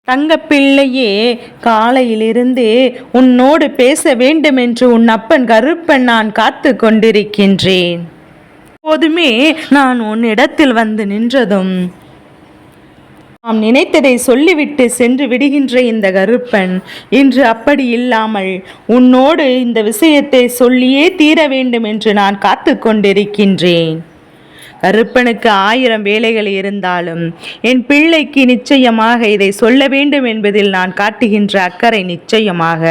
தங்கப்பிள்ளையே, காலையிலிருந்தே உன்னோடு பேச வேண்டுமென்று உன் அப்பன் கருப்பன் நான் காத்து கொண்டிருக்கின்றேன். போதுமே நான் உன்னிடத்தில் வந்து நின்றதும் நாம் நினைத்ததை சொல்லிவிட்டு சென்று விடுகின்ற இந்த கருப்பன் இன்று அப்படி இல்லாமல் உன்னோடு இந்த விஷயத்தை சொல்லியே தீர வேண்டும் என்று நான் காத்து கொண்டிருக்கின்றேன். கருப்பனுக்கு 1000 வேலைகள் இருந்தாலும் என் பிள்ளைக்கு நிச்சயமாக இதை சொல்ல வேண்டும் என்பதில் நான் காட்டுகின்ற அக்கறை நிச்சயமாக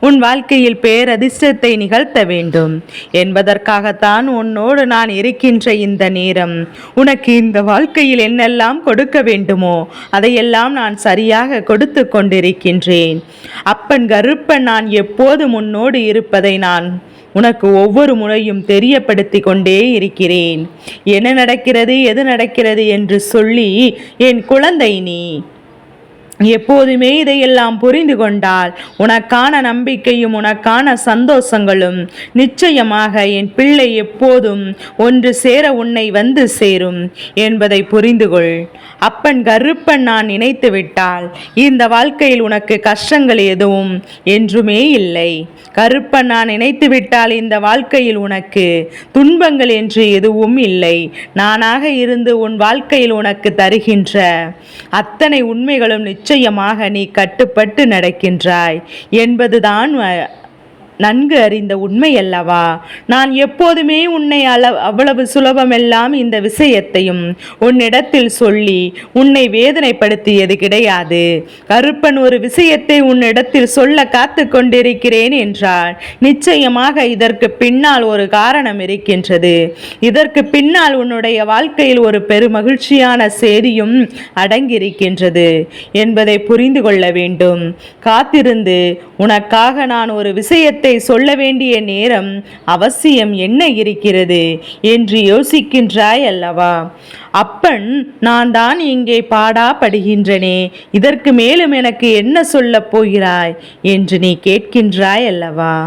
உன் வாழ்க்கையில் பேரதிர்ஷ்டத்தை நிகழ்த்த வேண்டும் என்பதற்காகத்தான் உன்னோடு நான் இருக்கின்ற இந்த நேரம். உனக்கு இந்த வாழ்க்கையில் என்னெல்லாம் கொடுக்க வேண்டுமோ அதையெல்லாம் நான் சரியாக கொடுத்து கொண்டிருக்கின்றேன். அப்பன் கருப்பன் நான் எப்போதும் உன்னோடு இருப்பதை நான் உனக்கு ஒவ்வொரு முறையும் தெரியப்படுத்தி கொண்டே இருக்கிறேன். என்ன நடக்கிறது, எது நடக்கிறது என்று சொல்லி என் குழந்தை நீ எப்போதுமே இதையெல்லாம் புரிந்து கொண்டால் உனக்கான நம்பிக்கையும் உனக்கான சந்தோஷங்களும் நிச்சயமாக என் பிள்ளை எப்போதும் ஒன்று சேர உன்னை வந்து சேரும் என்பதை புரிந்து கொள். அப்பன் கருப்பன் நான் நினைத்து விட்டால் இந்த வாழ்க்கையில் உனக்கு கஷ்டங்கள் எதுவும் என்றுமே இல்லை. கருப்பன் நான் நினைத்து விட்டால் இந்த வாழ்க்கையில் உனக்கு துன்பங்கள் என்று எதுவும் இல்லை. நானாக இருந்து உன் வாழ்க்கையில் உனக்கு தருகின்ற அத்தனை உண்மைகளும் நிச்சயமாக நீ கட்டுப்பட்டு நடக்கின்றாய் என்பதுதான் நன்கு அறிந்த உண்மை அல்லவா? நான் எப்போதுமே உன்னை அவ்வளவு சுலபமெல்லாம் இந்த விஷயத்தையும் உன்னிடத்தில் சொல்லி உன்னை வேதனைப்படுத்தியது கிடையாது. கருப்பன் ஒரு விஷயத்தை உன்னிடத்தில் சொல்ல காத்து கொண்டிருக்கிறேன் என்றால் நிச்சயமாக இதற்கு பின்னால் ஒரு காரணம் இருக்கின்றது. இதற்கு பின்னால் உன்னுடைய வாழ்க்கையில் ஒரு பெருமகிழ்ச்சியான செய்தியும் அடங்கியிருக்கின்றது என்பதை புரிந்து கொள்ள வேண்டும். காத்திருந்து உனக்காக நான் ஒரு விஷயத்தை சொல்ல வேண்டிய நேரம் அவசியம் என்ன இருக்கிறது என்று யோசிக்கின்றாய் அல்லவா? அப்பன் நான் தான் இங்கே பாடாப்படுகின்றனே, இதற்கு மேலும் எனக்கு என்ன சொல்லப் போகிறாய் என்று நீ கேட்கின்றாய் அல்லவா?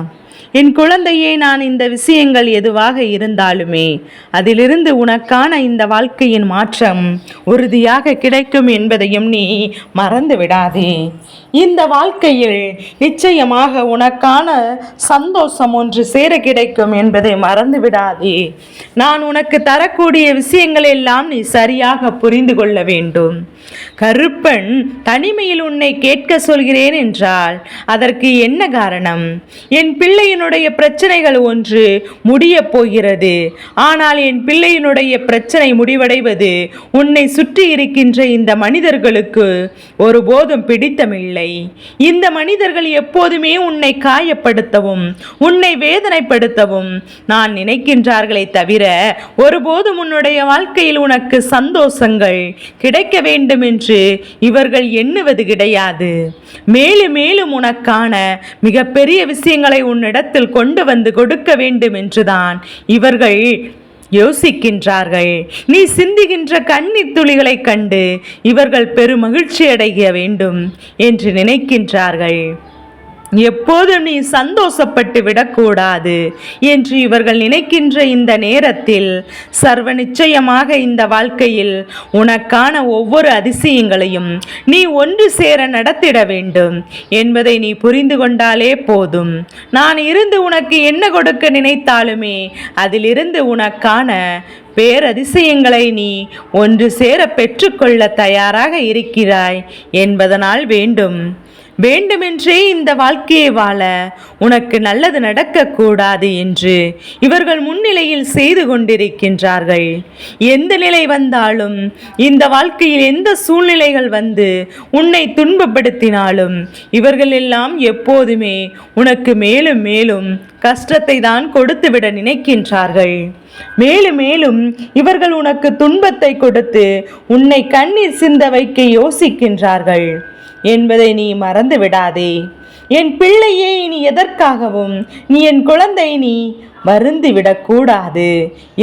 என் குழந்தையே, நான் இந்த விஷயங்கள் எதுவாக இருந்தாலுமே அதிலிருந்து உனக்கான இந்த வாழ்க்கையின் மாற்றம் உறுதியாக கிடைக்கும் என்பதையும் நீ மறந்து விடாதே. இந்த வாழ்க்கையில் நிச்சயமாக உனக்கான சந்தோஷம் ஒன்று சேர கிடைக்கும் என்பதை மறந்து விடாதே. நான் உனக்கு தரக்கூடிய விஷயங்கள் எல்லாம் நீ சரியாக புரிந்து கொள்ள வேண்டும். கருப்பன் தனிமையில் உன்னை கேட்க சொல்கிறேன் என்றால் அதற்கு என்ன காரணம்? என் பிள்ளையினுடைய பிரச்சனைகள் ஒன்று முடிய போகிறது. ஆனால் என் பிள்ளையினுடைய பிரச்சனை முடிவடைவது உன்னை சுற்றி இருக்கின்ற இந்த மனிதர்களுக்கு ஒருபோதும் பிடித்தமில்லை. இந்த மனிதர்கள் எப்போதுமே உன்னை காயப்படுத்தவும் உன்னை வேதனைப்படுத்தவும் நான் நினைக்கின்றார்களே தவிர ஒருபோதும் உன்னுடைய வாழ்க்கையில் உனக்கு சந்தோஷங்கள் கிடைக்க வேண்டும் என்று இவர்கள் எண்ணுவது கிடையாது. மேலும் மேலும் உனக்கான மிகப்பெரிய விஷயங்களை உன்னிடத்தில் கொண்டு வந்து கொடுக்க வேண்டும் என்றுதான் இவர்கள் யோசிக்கின்றார்கள். நீ சிந்துகின்ற கண்ணீர் துளிகளை கண்டு இவர்கள் பெருமகிழ்ச்சி அடைய வேண்டும் என்று நினைக்கின்றார்கள். எப்போதும் நீ சந்தோஷப்பட்டு விடக்கூடாது என்று இவர்கள் நினைக்கின்ற இந்த நேரத்தில் சர்வ நிச்சயமாக இந்த வாழ்க்கையில் உனக்கான ஒவ்வொரு அதிசயங்களையும் நீ ஒன்று சேர நடத்திட வேண்டும் என்பதை நீ புரிந்து கொண்டாலே போதும். நான் இருந்து உனக்கு என்ன கொடுக்க நினைத்தாலுமே அதிலிருந்து உனக்கான பேரதிசயங்களை நீ ஒன்று சேர பெற்றுக்கொள்ள தயாராக இருக்கிறாய் என்பதனால் வேண்டுமென்றே இந்த வாழ்க்கையை வாழ உனக்கு நல்லது நடக்கக்கூடாது என்று இவர்கள் முன்னிலையில் செய்து கொண்டிருக்கின்றார்கள். எந்த நிலை வந்தாலும் இந்த வாழ்க்கையில் எந்த சூழ்நிலைகள் வந்து உன்னை துன்பப்படுத்தினாலும் இவர்கள் எல்லாம் எப்போதுமே உனக்கு மேலும் மேலும் கஷ்டத்தை தான் கொடுத்துவிட நினைக்கின்றார்கள். மேலும் மேலும் இவர்கள் உனக்கு துன்பத்தை கொடுத்து உன்னை கண்ணீர் சிந்த வைக்க யோசிக்கின்றார்கள் என்பதை நீ மறந்து விடாதே. என் பிள்ளையே, இனி எதற்காகவும் நீ என் குழந்தை நீ வருந்தி விடக்கூடாது.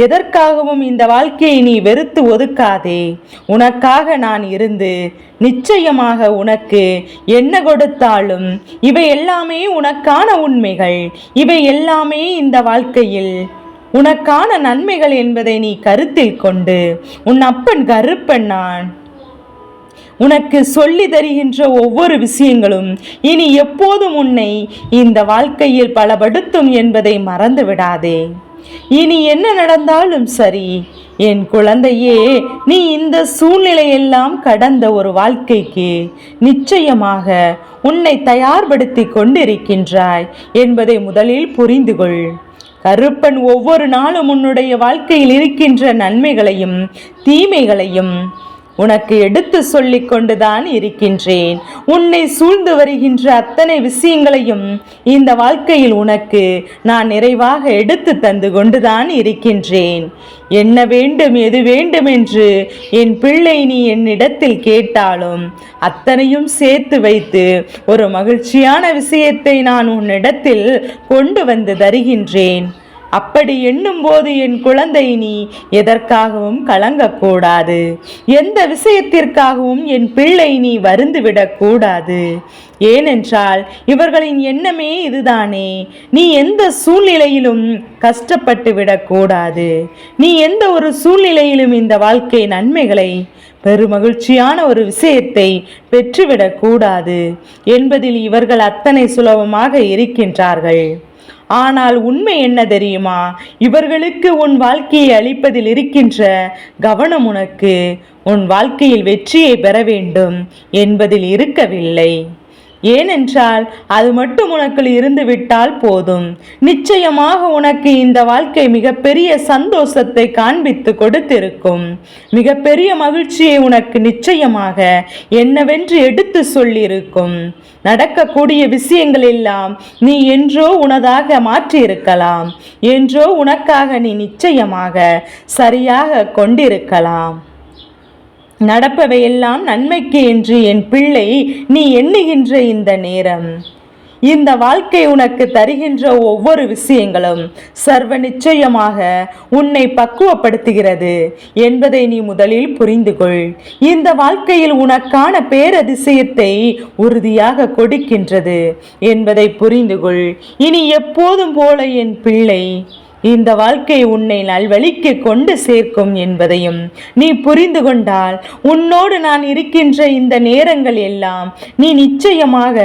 எதற்காகவும் இந்த வாழ்க்கையை நீ வெறுத்து ஒதுக்காதே. உனக்காக நான் இருந்து நிச்சயமாக உனக்கு என்ன கொடுத்தாலும் இவை எல்லாமே உனக்கான உண்மைகள். இவை எல்லாமே இந்த வாழ்க்கையில் உனக்கான நன்மைகள் என்பதை நீ கருத்தில் கொண்டு உன் அப்பன் கருப்பன் நான் உனக்கு சொல்லி தருகின்ற ஒவ்வொரு விஷயங்களும் இனி எப்போதும் உன்னை இந்த வாழ்க்கையில் பலப்படுத்தும் என்பதை மறந்து விடாதே. இனி என்ன நடந்தாலும் சரி என் குழந்தையே, நீ இந்த சூழ்நிலையெல்லாம் கடந்த ஒரு வாழ்க்கைக்கு நிச்சயமாக உன்னை தயார்படுத்தி கொண்டிருக்கின்றாய் என்பதை முதலில் புரிந்து கொள். கருப்பன் ஒவ்வொரு நாளும் உன்னுடைய வாழ்க்கையில் இருக்கின்ற நன்மைகளையும் தீமைகளையும் உனக்கு எடுத்து சொல்லிக் கொண்டுதான் இருக்கின்றேன். உன்னை சூழ்ந்து வருகின்ற அத்தனை விஷயங்களையும் இந்த வாழ்க்கையில் உனக்கு நான் நிறைவாக எடுத்து தந்து கொண்டுதான் இருக்கின்றேன். என்ன வேண்டும் எது வேண்டும் என்று என் பிள்ளை நீ என்னிடத்தில் கேட்டாலும் அத்தனையும் சேர்த்து வைத்து ஒரு மகிழ்ச்சியான விஷயத்தை நான் உன்னிடத்தில் கொண்டு வந்து தருகின்றேன். அப்படி எண்ணும் போது என் குழந்தை நீ எதற்காகவும் கலங்கக்கூடாது. எந்த விஷயத்திற்காகவும் என் பிள்ளை நீ வருந்துவிடக்கூடாது. ஏனென்றால் இவர்களின் எண்ணமே இதுதானே. நீ எந்த சூழ்நிலையிலும் கஷ்டப்பட்டு விடக்கூடாது. நீ எந்த ஒரு சூழ்நிலையிலும் இந்த வாழ்க்கை நன்மைகளை பெருமகிழ்ச்சியான ஒரு விஷயத்தை பெற்றுவிடக்கூடாது என்பதில் இவர்கள் அத்தனை சுலபமாக இருக்கின்றார்கள். ஆனால் உண்மை என்ன தெரியுமா? இவர்களுக்கு உன் வாழ்க்கையை அளிப்பதில் இருக்கின்ற கவனம் உனக்கு உன் வாழ்க்கையில் வெற்றியை பெற வேண்டும் என்பதில் இருக்கவில்லை. ஏனென்றால் அது மட்டும் உனக்குள் இருந்து விட்டால் போதும். நிச்சயமாக உனக்கு இந்த வாழ்க்கை மிகப்பெரிய சந்தோஷத்தை காண்பித்து கொடுத்திருக்கும். மிகப்பெரிய மகிழ்ச்சியை உனக்கு நிச்சயமாக என்னவென்று எடுத்து சொல்லியிருக்கும். நடக்கக்கூடிய விஷயங்கள் எல்லாம் நீ என்றோ உனதாக மாற்றியிருக்கலாம். என்றோ உனக்காக நீ நிச்சயமாக சரியாக கொண்டிருக்கலாம். நடப்பவையெல்லாம் நன்மைக்கு என்று என் பிள்ளை நீ எண்ணுகின்ற இந்த நேரம், இந்த வாழ்க்கை உனக்கு தருகின்ற ஒவ்வொரு விஷயங்களும் சர்வ நிச்சயமாக உன்னை பக்குவப்படுத்துகிறது என்பதை நீ முதலில் புரிந்து கொள். இந்த வாழ்க்கையில் உனக்கான பேரதிசயத்தை உறுதியாக கொடுக்கின்றது என்பதை புரிந்து கொள். இனி எப்போதும் போல என் பிள்ளை இந்த வாழ்க்கை உன்னை நல்வழிக்கு கொண்டு சேர்க்கும் என்பதையும் நீ புரிந்து கொண்டால் உன்னோடு நான் இருக்கின்ற இந்த நேரங்கள் எல்லாம் நீ நிச்சயமாக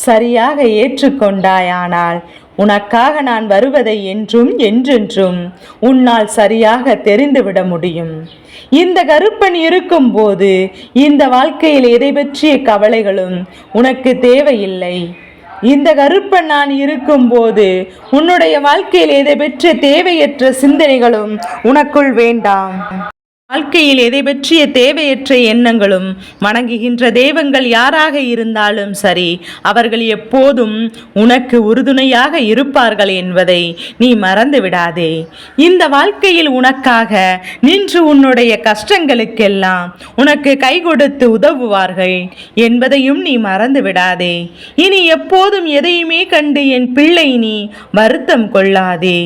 சரியாக ஏற்றுக்கொண்டாயானால் உனக்காக நான் வருவதை என்றும் என்றென்றும் உன்னால் சரியாக தெரிந்துவிட முடியும். இந்த கருப்பன் இருக்கும்போது இந்த வாழ்க்கையில் எதை பற்றிய கவலைகளும் உனக்கு தேவையில்லை. இந்த கருப்பன் நான் இருக்கும்போது உன்னுடைய வாழ்க்கையில் எதை பெற்ற தேவையற்ற சிந்தனைகளும் உனக்குள் வேண்டாம். வாழ்க்கையில் எதை பற்றிய தேவையற்ற எண்ணங்களும் வணங்குகின்ற தெய்வங்கள் யாராக இருந்தாலும் சரி அவர்கள் எப்போதும் உனக்கு உறுதுணையாக இருப்பார்கள் என்பதை நீ மறந்து விடாதே. இந்த வாழ்க்கையில் உனக்காக நின்று உன்னுடைய கஷ்டங்களுக்கெல்லாம் உனக்கு கை கொடுத்து உதவுவார்கள் என்பதையும் நீ மறந்து விடாதே. இனி எப்போதும் எதையுமே கண்டு என் பிள்ளை நீ வருத்தம் கொள்ளாதே.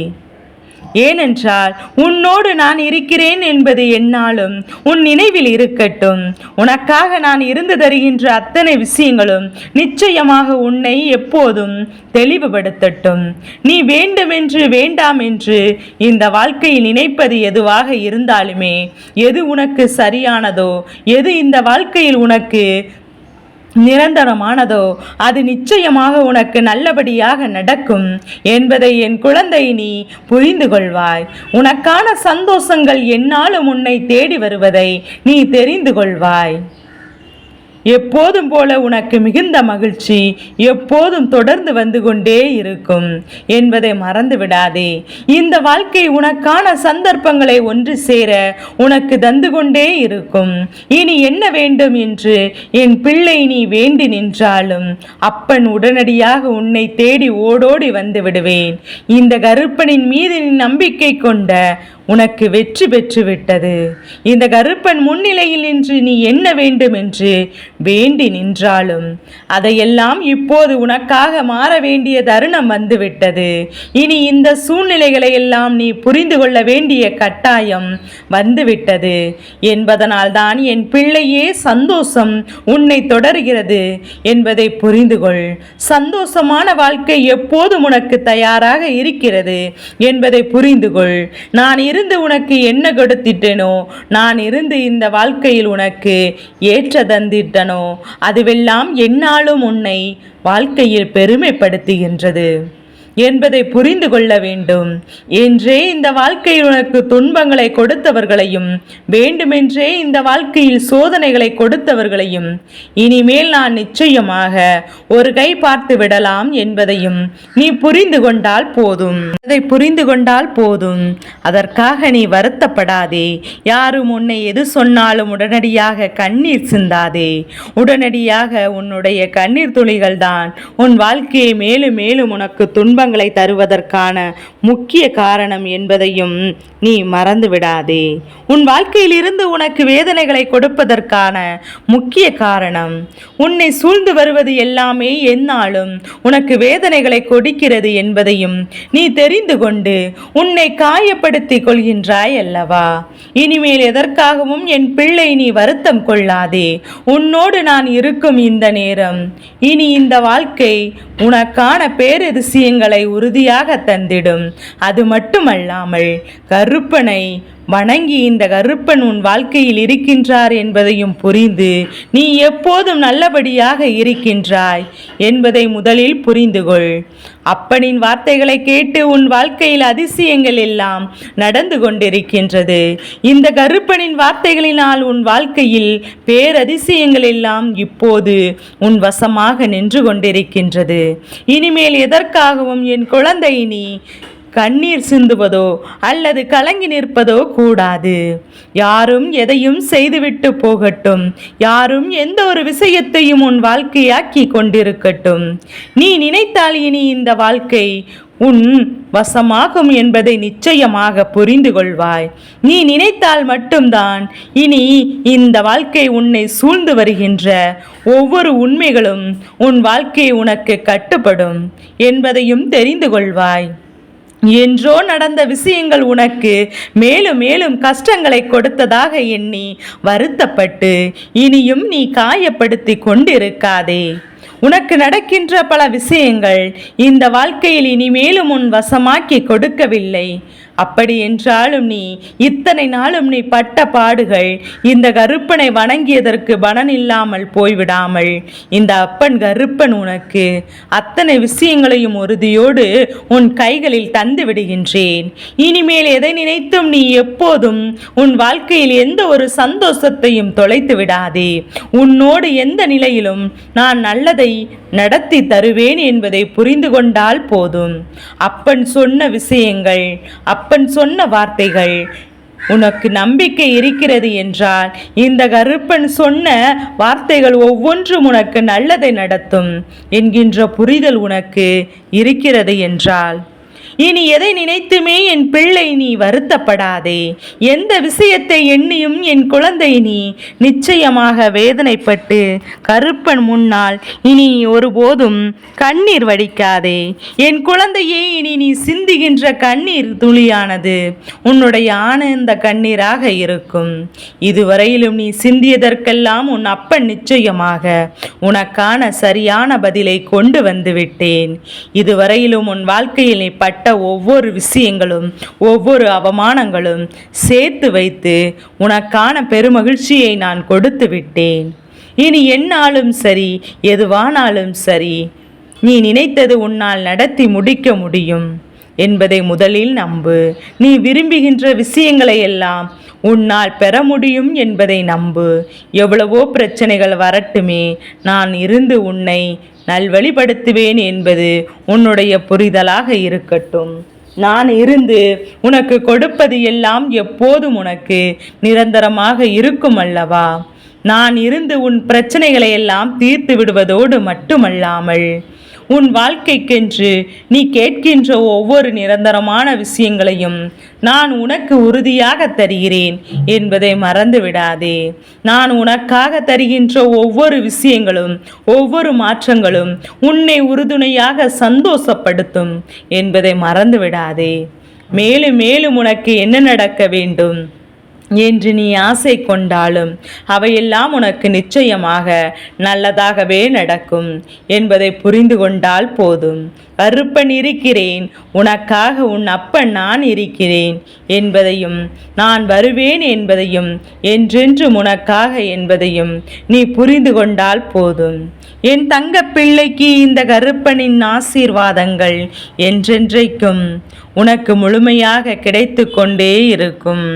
ஏனென்றால் உன்னோடு நான் இருக்கிறேன் என்பது என்னாலும் உன் நினைவில் இருக்கட்டும். உனக்காக நான் இருந்து தருகின்ற அத்தனை விஷயங்களும் நிச்சயமாக உன்னை எப்போதும் தெளிவுபடுத்தட்டும். நீ வேண்டுமென்று வேண்டாம் என்று இந்த வாழ்க்கையில் நினைப்பது எதுவாக இருந்தாலுமே எது உனக்கு சரியானதோ எது இந்த வாழ்க்கையில் உனக்கு நிரந்தரமானதோ அது நிச்சயமாக உனக்கு நல்லபடியாக நடக்கும் என்பதை என் குழந்தை நீ புரிந்து கொள்வாய். உனக்கான சந்தோஷங்கள் என்னாலும் உன்னை தேடி வருவதை நீ தெரிந்து கொள்வாய். எப்போதும் போல உனக்கு மிகுந்த மகிழ்ச்சி எப்போதும் தொடர்ந்து வந்து கொண்டே இருக்கும் என்பதை மறந்து விடாதே. இந்த வாழ்க்கை உனக்கான சந்தர்ப்பங்களை ஒன்று சேர உனக்கு தந்து கொண்டே இருக்கும். இனி என்ன வேண்டும் என்று என் பிள்ளை நீ வேண்டி நின்றாலும் அப்பன் உடனடியாக உன்னை தேடி ஓடோடி வந்து விடுவேன். இந்த கருப்பனின் மீது நீ நம்பிக்கை கொண்ட உனக்கு வெற்றி பெற்று விட்டது. இந்த கருப்பன் முன்னிலையில் நின்று நீ என்ன வேண்டும் என்று வேண்டி நின்றாலும் அதையெல்லாம் இப்போது உனக்காக மாற வேண்டிய தருணம் வந்துவிட்டது. இனி இந்த சூழ்நிலைகளை எல்லாம் நீ புரிந்து கொள்ள வேண்டிய கட்டாயம் வந்துவிட்டது என்பதனால் தான் என் பிள்ளையே சந்தோஷம் உன்னை தொடர்கிறது என்பதை புரிந்து கொள். சந்தோஷமான வாழ்க்கை எப்போதும் உனக்கு தயாராக இருக்கிறது என்பதை புரிந்து கொள். நான் இருந்து உனக்கு என்ன கொடுத்திட்டேனோ, நான் இருந்து இந்த வாழ்க்கையில் உனக்கு ஏற்ற தந்திட்டனோ, அதுவெல்லாம் எந்நாளும் உன்னை வாழ்க்கையில் பெருமைப்படுத்துகின்றது என்பதை புரிந்து கொள்ள வேண்டும். என்றே இந்த வாழ்க்கையில் உனக்கு துன்பங்களை கொடுத்தவர்களையும், வேண்டுமென்றே இந்த வாழ்க்கையில் சோதனைகளை கொடுத்தவர்களையும் இனிமேல் நான் நிச்சயமாக ஒரு கை பார்த்து விடலாம் என்பதையும் நீ புரிந்து கொண்டால் போதும். அதை புரிந்து கொண்டால் போதும். அதற்காக நீ வருத்தப்படாதே. யாரும் உன்னை எது சொன்னாலும் உடனடியாக கண்ணீர் சிந்தாதே. உடனடியாக உன்னுடைய கண்ணீர் துளிகள் தான் உன் வாழ்க்கையை மேலும் மேலும் உனக்கு துன்பங்களை தருவதற்கான முக்கிய காரணம் என்பதையும் நீ மறந்து விடாதே. உன் வாழ்க்கையில் இருந்து உனக்கு வேதனைகளை கொடுப்பதற்கான முக்கிய காரணம் உன்னை சூழ்ந்து வருவது எல்லாமே எந்நாளும் உனக்கு வேதனைகளை கொடுக்கிறது என்பதையும் நீ தெரிந்து கொண்டு உன்னை காயப்படுத்திக் கொள்கின்றாய் அல்லவா? இனிமேல் எதற்காகவும் என் பிள்ளை நீ வருத்தம் கொள்ளாதே. உன்னோடு நான் இருக்கும் இந்த நேரம், இனி இந்த வாழ்க்கை உனக்கான பேரதிசயங்களை உறுதியாக தந்திடும். அது மட்டுமல்லாமல் கருப்பனை வணங்கி இந்த கருப்பன் உன் வாழ்க்கையில் இருக்கின்றார் என்பதையும் புரிந்து நீ எப்போதும் நல்லபடியாக இருக்கின்றாய் என்பதை முதலில் புரிந்து கொள். அப்பனின் வார்த்தைகளை கேட்டு உன் வாழ்க்கையில் அதிசயங்கள் எல்லாம் நடந்து கொண்டிருக்கின்றது. இந்த கருப்பனின் வார்த்தைகளினால் உன் வாழ்க்கையில் பேரதிசயங்கள் எல்லாம் இப்போது உன் வசமாக நின்று கொண்டிருக்கின்றது. இனிமேல் எதற்காகவும் என் குழந்தை நீ கண்ணீர் சிந்துவதோ அல்லது கலங்கி நிற்பதோ கூடாது. யாரும் எதையும் செய்துவிட்டு போகட்டும். யாரும் எந்த ஒரு விஷயத்தையும் உன் வாழ்க்கையாக்கி கொண்டிருக்கட்டும். நீ நினைத்தால் இனி இந்த வாழ்க்கை உன் வசமாகும் என்பதை நிச்சயமாக புரிந்து கொள்வாய். நீ நினைத்தால் மட்டும்தான் இனி இந்த வாழ்க்கை உன்னை சூழ்ந்து வருகின்ற ஒவ்வொரு உண்மைகளும் உன் வாழ்க்கை உனக்கு கட்டுப்படும் என்பதையும் தெரிந்து கொள்வாய். என்றோ நடந்த விஷயங்கள் உனக்கு மேலும் மேலும் கஷ்டங்களை கொடுத்ததாக எண்ணி வருத்தப்பட்டு இனியும் நீ காயப்படுத்தி கொண்டிருக்காதே. உனக்கு நடக்கின்ற பல விஷயங்கள் இந்த வாழ்க்கையில் இனிமேலும் உன் வசமாக்கி கொடுக்கவில்லை. அப்படி என்றாலும் நீ இத்தனை நாளும் நீ பட்ட பாடுகள் இந்த கருப்பனை வணங்கியதற்கு பலன் இல்லாமல் போய்விடாமல் இந்த அப்பன் கருப்பன் உனக்கு அத்தனை விஷயங்களையும் உறுதியோடு உன் கைகளில் தந்து விடுகின்றேன். இனிமேல் எதை நினைத்தும் நீ எப்போதும் உன் வாழ்க்கையில் எந்த ஒரு சந்தோஷத்தையும் தொலைத்து விடாதே. உன்னோடு எந்த நிலையிலும் நான் நல்லதை நடத்தி தருவேன் என்பதை புரிந்து கொண்டால் போதும். அப்பன் சொன்ன விஷயங்கள், அப்பன் சொன்ன வார்த்தைகள் உனக்கு நம்பிக்கை இருக்கிறது என்றால் இந்த கருப்பன் சொன்ன வார்த்தைகள் ஒவ்வொன்றும் உனக்கு நல்லதை நடத்தும் என்கின்ற புரிதல் உனக்கு இருக்கிறது என்றால் இனி எதை நினைத்துமே என் பிள்ளை நீ வருத்தப்படாதே. எந்த விஷயத்தை எண்ணியும் என் குழந்தை நீ நிச்சயமாக வேதனைப்பட்டு கருப்பன் முன்னால் இனி ஒருபோதும் கண்ணீர் வடிக்காதே. என் குழந்தையே, இனி நீ சிந்துகின்ற கண்ணீர் துளியானது உன்னுடைய ஆனந்த கண்ணீராக இருக்கும். இதுவரையிலும் நீ சிந்தியதற்கெல்லாம் உன் அப்பன் நிச்சயமாக உனக்கான சரியான பதிலை கொண்டு வந்து விட்டேன். இதுவரையிலும் உன் வாழ்க்கையில் நீ பட்ட ஒவ்வொரு விஷயங்களும் ஒவ்வொரு அவமானங்களும் சேர்த்து வைத்து உனக்கான பெருமகிழ்ச்சியை நான் கொடுத்து விட்டேன். இனி என்னாலும் சரி, எதுவானாலும் சரி, நீ நினைத்தது உன்னால் நடத்தி முடிக்க முடியும் என்பதை முதலில் நம்பு. நீ விரும்புகின்ற விஷயங்களை எல்லாம் உன்னால் பெற முடியும் என்பதை நம்பு. எவ்வளவோ பிரச்சனைகள் வரட்டுமே, நான் இருந்து உன்னை நல்வழிப்படுத்துவேன் என்பது உன்னுடைய புரிதலாக இருக்கட்டும். நான் இருந்து உனக்கு கொடுப்பது எல்லாம் எப்போதும் உனக்கு நிரந்தரமாக இருக்கும் அல்லவா? நான் இருந்து உன் பிரச்சனைகளை எல்லாம் தீர்த்து விடுவதோடு மட்டுமல்லாமல் உன் வாழ்க்கைக்கென்று நீ கேட்கின்ற ஒவ்வொரு நிரந்தரமான விஷயங்களையும் நான் உனக்கு உறுதியாக தருகிறேன் என்பதை மறந்து விடாதே. நான் உனக்காக தருகின்ற ஒவ்வொரு விஷயங்களும் ஒவ்வொரு மாற்றங்களும் உன்னை உறுதுணையாக சந்தோஷப்படுத்தும் என்பதை மறந்து விடாதே. மேலும் மேலும் உனக்கு என்ன நடக்க வேண்டும், என்று நீ ஆசை கொண்டாலும் அவையெல்லாம் உனக்கு நிச்சயமாக நல்லதாகவே நடக்கும் என்பதை புரிந்து கொண்டால் போதும். கருப்பன் இருக்கிறேன், உனக்காக உன் அப்பன் நான் இருக்கிறேன் என்பதையும், நான் வருவேன் என்பதையும், என்றென்றும் உனக்காக என்பதையும் நீ புரிந்து கொண்டால் போதும். என் தங்க பிள்ளைக்கு இந்த கருப்பனின் ஆசீர்வாதங்கள் என்றென்றைக்கும் உனக்கு முழுமையாக கிடைத்து கொண்டே இருக்கும்.